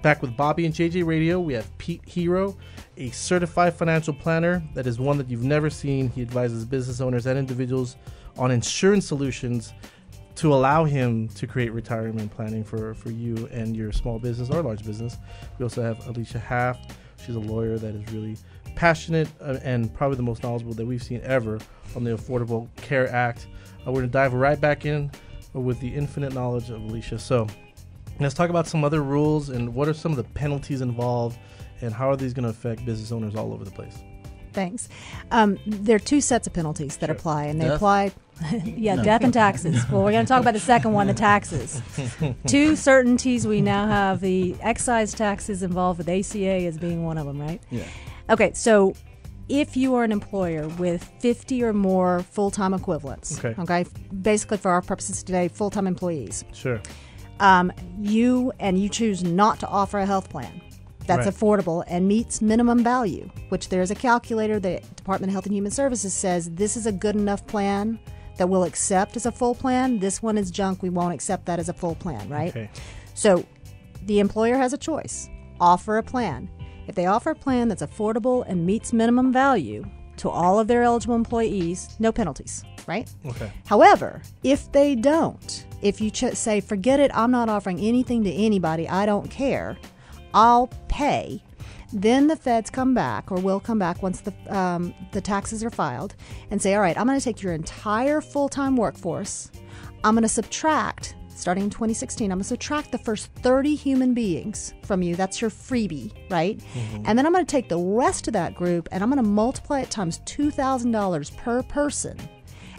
Back with Bobby and JJ Radio, we have Pete Hero, a certified financial planner that is one that you've never seen. He advises business owners and individuals on insurance solutions to allow him to create retirement planning for you and your small business or large business. We also have Alicia Haff. She's a lawyer that is really passionate and probably the most knowledgeable that we've seen ever on the Affordable Care Act. We're going to dive right back in with the infinite knowledge of Alicia. So let's talk about some other rules and what are some of the penalties involved and how are these going to affect business owners all over the place? Thanks. There are two sets of penalties that apply, and they Death? apply, death and taxes. Well, we're going to talk about the second one, the taxes. Two certainties we now have: the excise taxes involved with ACA as being one of them, right? Yeah. Okay, so if you are an employer with 50 or more full-time equivalents, okay, basically for our purposes today, full-time employees. Sure. You choose not to offer a health plan that's affordable and meets minimum value, which there's a calculator. The Department of Health and Human Services says this is a good enough plan that we'll accept as a full plan. This one is junk. We won't accept that as a full plan, right? Okay. So the employer has a choice. Offer a plan. If they offer a plan that's affordable and meets minimum value to all of their eligible employees, no penalties, right? Okay. However, if they don't, if you say, forget it, I'm not offering anything to anybody, I don't care, I'll pay, then the feds come back, or will come back once the taxes are filed, and say, all right, I'm going to take your entire full-time workforce, I'm going to subtract, starting in 2016, I'm going to subtract the first 30 human beings from you. That's your freebie, right? Mm-hmm. And then I'm going to take the rest of that group, and I'm going to multiply it times $2,000 per person.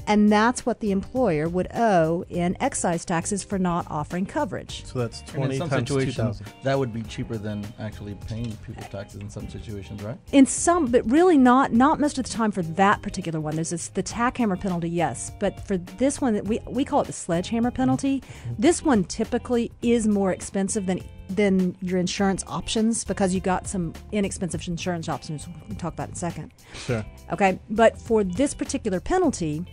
And that's what the employer would owe in excise taxes for not offering coverage. So that's And 20 in some times situations, 2,000. that would be cheaper than actually paying people taxes in some situations, right? In some, but really not most of the time for that particular one. There's the tack hammer penalty, yes. But for this one, we call it the sledgehammer penalty. Mm-hmm. This one typically is more expensive than your insurance options because you got some inexpensive insurance options we'll talk about in a second. Sure. Okay, but for this particular penalty,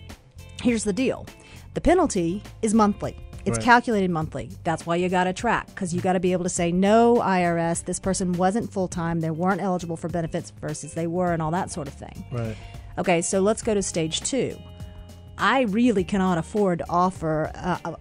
here's the deal. The penalty is monthly. It's calculated monthly. That's why you got to track, because you got to be able to say, no, IRS, this person wasn't full-time, they weren't eligible for benefits versus they were, and all that sort of thing. Right. Okay, so let's go to stage 2. I really cannot afford to offer,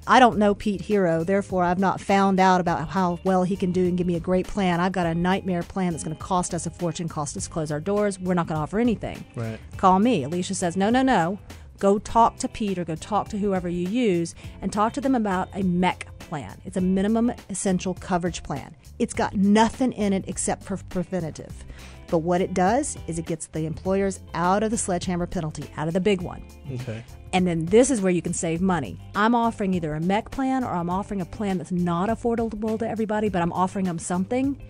I don't know Pete Hero, therefore I've not found out about how well he can do and give me a great plan. I've got a nightmare plan that's going to cost us a fortune, cost us to close our doors. We're not going to offer anything. Right. Call me. Alicia says, no. Go talk to Pete or go talk to whoever you use and talk to them about a MEC plan. It's a minimum essential coverage plan. It's got nothing in it except for preventative. But what it does is it gets the employers out of the sledgehammer penalty, out of the big one. Okay. And then this is where you can save money. I'm offering either a MEC plan or I'm offering a plan that's not affordable to everybody, but I'm offering them something.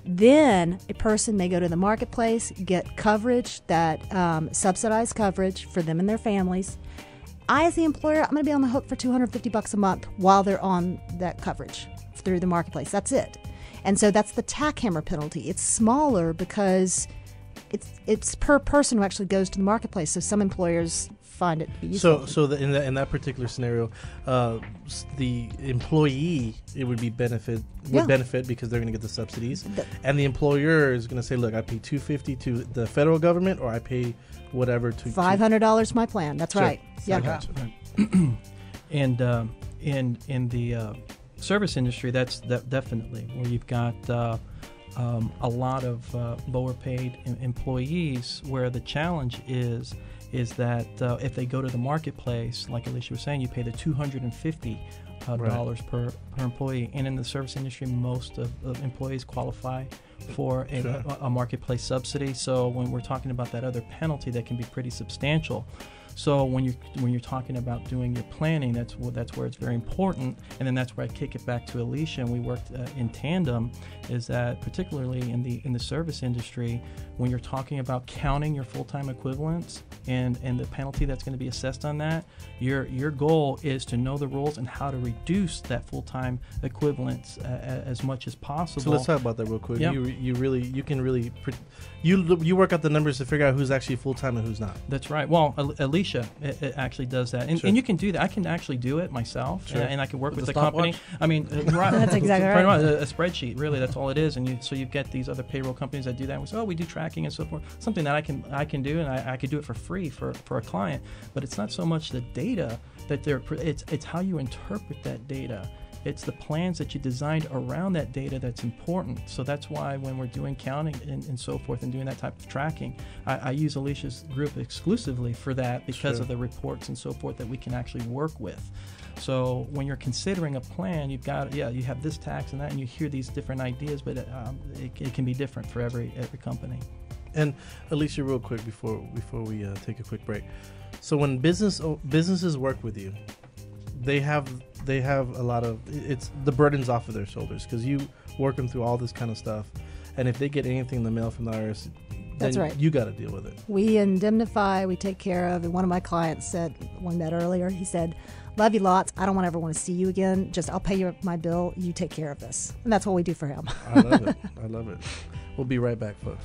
Then a person may go to the marketplace, get coverage, that subsidized coverage for them and their families. I, as the employer, I'm going to be on the hook for $250 a month while they're on that coverage through the marketplace. That's it. And so that's the tack hammer penalty. It's smaller because it's per person who actually goes to the marketplace. So some employers find it to be useful. So in that particular scenario, the employee would benefit because they're going to get the subsidies, and the employer is going to say, "Look, I pay $250 to the federal government, or I pay whatever to $500 my plan." That's right. Yeah, And in the service industry, that's definitely where you've got a lot of lower paid employees, where the challenge is that if they go to the marketplace, like Alicia was saying, you pay the $250 per employee. And in the service industry, most of employees qualify for a marketplace subsidy. So when we're talking about that other penalty, that can be pretty substantial. So when you're talking about doing your planning, that's where it's very important. And then that's where I kick it back to Alicia, and we worked in tandem. Is that particularly in the service industry, when you're talking about counting your full-time equivalents and the penalty that's going to be assessed on that, your goal is to know the rules and how to reduce that full-time equivalence as much as possible. So let's talk about that real quick. Yep. You work out the numbers to figure out who's actually full-time and who's not. That's right. Well, Alicia Alicia it actually does that, and, Sure. and you can do that. I can actually do it myself, Sure. and I can work With with the the company. stopwatch? I mean, right, That's exactly pretty right. much a spreadsheet. Really, that's all it is. And you get these other payroll companies that do that. We say, oh, we do tracking and so forth. Something that I can do, and I could do it for free for a client. But it's not so much the data that it's how you interpret that data. It's the plans that you designed around that data that's important. So that's why when we're doing counting and so forth and doing that type of tracking, I use Alicia's group exclusively for that because Sure. of the reports and so forth that we can actually work with. So when you're considering a plan, you have this tax and that, and you hear these different ideas, but it can be different for every company. And Alicia, real quick before we take a quick break. So when businesses work with you, they have a lot of the burdens off of their shoulders because you work them through all this kind of stuff, and if they get anything in the mail from the IRS, That's then right. you got to deal with it. We indemnify, we take care of. And one of my clients said, when we met earlier, he said, love you lots. I don't ever want to see you again. Just I'll pay you my bill. You take care of this. And that's what we do for him. I love it. I love it. We'll be right back, folks.